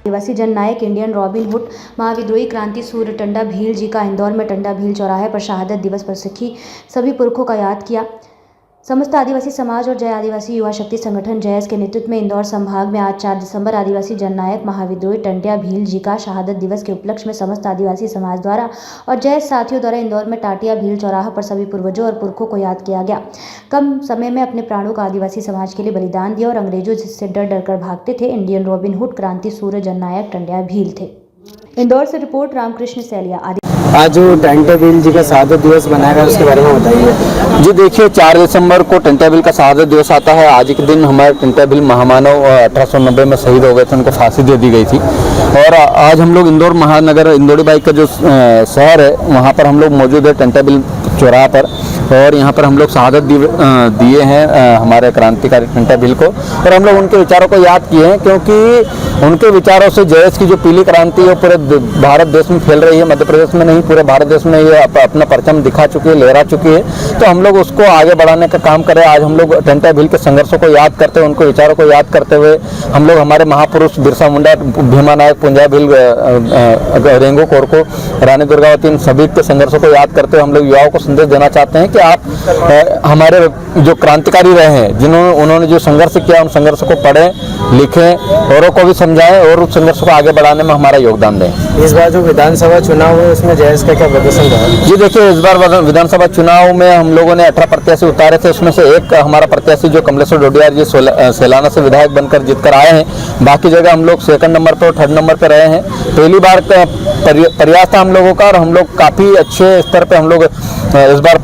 आदिवासी जननायक Indian robin hood महाविद्रोही क्रांति सूर्य टंडा भील जी का इंदौर में टंडा भील चौराहे पर शहादत दिवस पर सिखी सभी पुरखों का याद किया। समस्त आदिवासी समाज और जय आदिवासी युवा शक्ति संगठन जयस के नेतृत्व में इंदौर संभाग में आज 4 दिसंबर आदिवासी जननायक महाविद्रोही टंडा भील जी का शहादत दिवस के उपलक्ष्य में समस्त आदिवासी समाज द्वारा और जयस साथियों द्वारा इंदौर में टाटिया भील चौराहा पर सभी पूर्वजों और पुरखों को याद किया गया। कम समय में अपने प्राणों का आदिवासी समाज के लिए बलिदान दिया और अंग्रेजों से डर डर कर भागते थे इंडियन रॉबिन हुड क्रांति सूर्य जननायक टंडा भील थे। इंदौर से रिपोर्ट रामकृष्ण सैलिया। आज जो टंडा भील जी का शहादत दिवस मनाया गया उसके बारे में बताइए। जी देखिए, 4 दिसंबर को टंडा भील का शहादत दिवस आता है। आज के दिन हमारे टंडा भील महामानव 1890 में शहीद हो गए थे, उनको फांसी दे दी गई थी। और आज हम लोग इंदौर महानगर इंदौड़ी बाई का जो शहर है वहाँ पर हम लोग मौजूद है टंडा भील चौराहा पर, और यहाँ पर हम लोग शहादत दिए हैं हमारे क्रांतिकारी टंडा भील को, और हम लोग उनके विचारों को याद किए हैं क्योंकि उनके विचारों से जयस की जो पीली क्रांति है पूरे भारत देश में फैल रही है। मध्य प्रदेश में नहीं, पूरे भारत देश में ये अपना परचम दिखा चुकी है, लहरा चुकी है। तो हम लोग उसको आगे बढ़ाने का काम करें। आज हम लोग टंडा भील के संघर्षों को याद करते हुए, उनके विचारों को याद करते हुए हम लोग हमारे महापुरुष बिरसा मुंडा, भीमा नायक, पुंजा भील, रेंगो कोरको, रानी दुर्गावती, इन सभी के संघर्षों को याद करते हुए हम लोग युवाओं को संदेश देना चाहते हैं कि आप हमारे जो क्रांतिकारी रहे हैं, उन्होंने जो संघर्ष किया, उन संघर्षों को पढ़ें, लिखें, औरों को भी समझाएं और उस संघर्ष को आगे बढ़ाने में हमारा योगदान दें। इस बार जो विधानसभा चुनाव है उसमें जयस का क्या प्रदर्शन रहा? जी देखिए, इस बार विधानसभा चुनाव में हम लोगों ने 18 प्रत्याशी उतारे थे। उसमें से एक हमारा प्रत्याशी जो कमलेश्वर डोडियार जी सेलाना से विधायक बनकर जीतकर आए हैं। बाकी जगह हम लोग 2nd नंबर पर और 3rd नंबर पर रहे हैं। पहली बार का प्रयास था हम लोगों का और हम लोग काफ़ी अच्छे स्तर पर हम लोग इस बार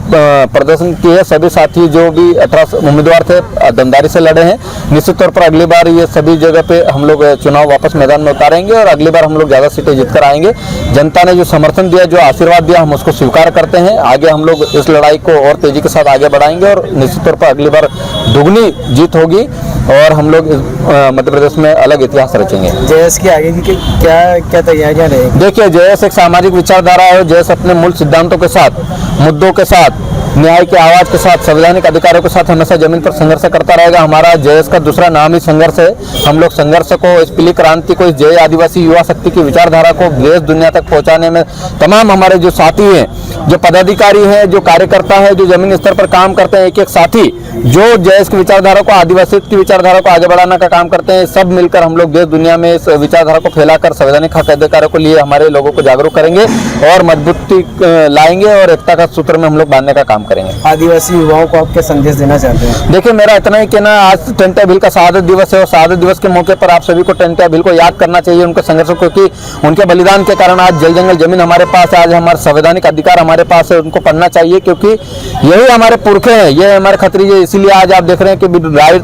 प्रदर्शन किए। सभी साथी जो भी 18 उम्मीदवार थे दमदारी से लड़े हैं। निश्चित तौर पर अगली बार ये सभी जगह पे हम लोग चुनाव वापस मैदान में उतारेंगे और अगली बार हम लोग ज़्यादा सीटें जीतकर आएंगे। जनता ने जो समर्थन दिया, जो आशीर्वाद दिया, हम उसको स्वीकार करते हैं। आगे हम लोग इस लड़ाई को और तेजी के साथ आगे बढ़ाएंगे और निश्चित तौर पर अगली बार दुगनी जीत होगी और हम लोग मध्य प्रदेश में अलग इतिहास रचेंगे। जयस की आगे की क्या तैयारियां रहेंगी? देखिए, जयस एक सामाजिक विचारधारा है। जयस अपने मूल सिद्धांतों के साथ, मुद्दों के साथ, न्याय की आवाज़ के साथ, संवैधानिक अधिकारों के साथ हमेशा जमीन पर संघर्ष करता रहेगा। हमारा जयस का दूसरा नाम ही संघर्ष है। हम लोग संघर्ष को, इस पीली क्रांति को, इस जय आदिवासी युवा शक्ति की विचारधारा को देश दुनिया तक पहुंचाने में तमाम हमारे जो साथी हैं, जो पदाधिकारी हैं, जो कार्यकर्ता है, जो जमीन स्तर पर काम करते हैं, एक एक साथी जो जयस की विचारधारा को, आदिवासी की विचारधारा को आगे बढ़ाने का काम करते हैं, सब मिलकर हम लोग देश दुनिया में इस विचारधारा को फैलाकर संवैधानिक हक अधिकारों को लिए हमारे लोगों को जागरूक करेंगे और मजबूती लाएंगे और एकता का सूत्र में हम लोग बांधने का काम करेंगे। आदिवासी युवाओं को आप क्या संदेश देना चाहते हैं? देखिए, मेरा इतना ही कहना, आज टंडा भील का शहादत दिवस है और शहादत दिवस के मौके पर आप सभी को टंडा भील को याद करना चाहिए, उनके संघर्षों को, क्योंकि उनके बलिदान के कारण आज जल जंगल जमीन हमारे पास है, आज हमारे संवैधानिक अधिकार हमारे पास है। उनको पढ़ना चाहिए क्योंकि यही हमारे पुरखे हैं, ये हमारे खतरीज है। इसीलिए आज आप देख रहे हैं कि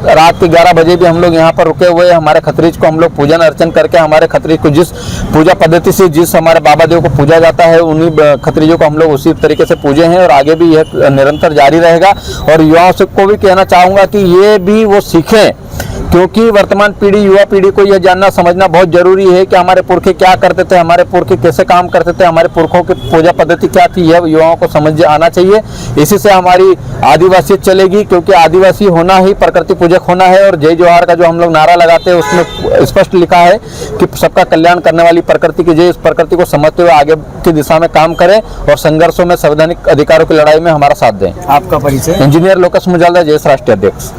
रात के 11 बजे भी हम लोग यहाँ पर रुके हुए हैं। हमारे खतरीज को हम लोग पूजन अर्चन करके, हमारे खतरीज को जिस पूजा पद्धति से, जिस हमारे बाबा देव को पूजा जाता है, उन्हीं खतरीजों को हम लोग उसी तरीके से पूजे हैं और आगे भी यह निरंतर जारी रहेगा। और युवाओं से को भी कहना चाहूँगा कि ये भी वो सीखें, क्योंकि वर्तमान पीढ़ी, युवा पीढ़ी को यह जानना समझना बहुत जरूरी है कि हमारे पुरखे क्या करते थे, हमारे पुरखे कैसे काम करते थे, हमारे पुरखों की पूजा पद्धति क्या थी, यह युवाओं को समझ आना चाहिए। इसी से हमारी आदिवासियत चलेगी, क्योंकि आदिवासी होना ही प्रकृति पूजक होना है। और जय जोहार का जो हम लोग नारा लगाते हैं उसमें स्पष्ट लिखा है कि सबका कल्याण करने वाली प्रकृति की जय। इस प्रकृति को समझते हुए आगे की दिशा में काम करें और संघर्षों में संवैधानिक अधिकारों की लड़ाई में हमारा साथ दें। आपका परिचय? इंजीनियर लोकेश मुजालदा, जयस राष्ट्रीय अध्यक्ष।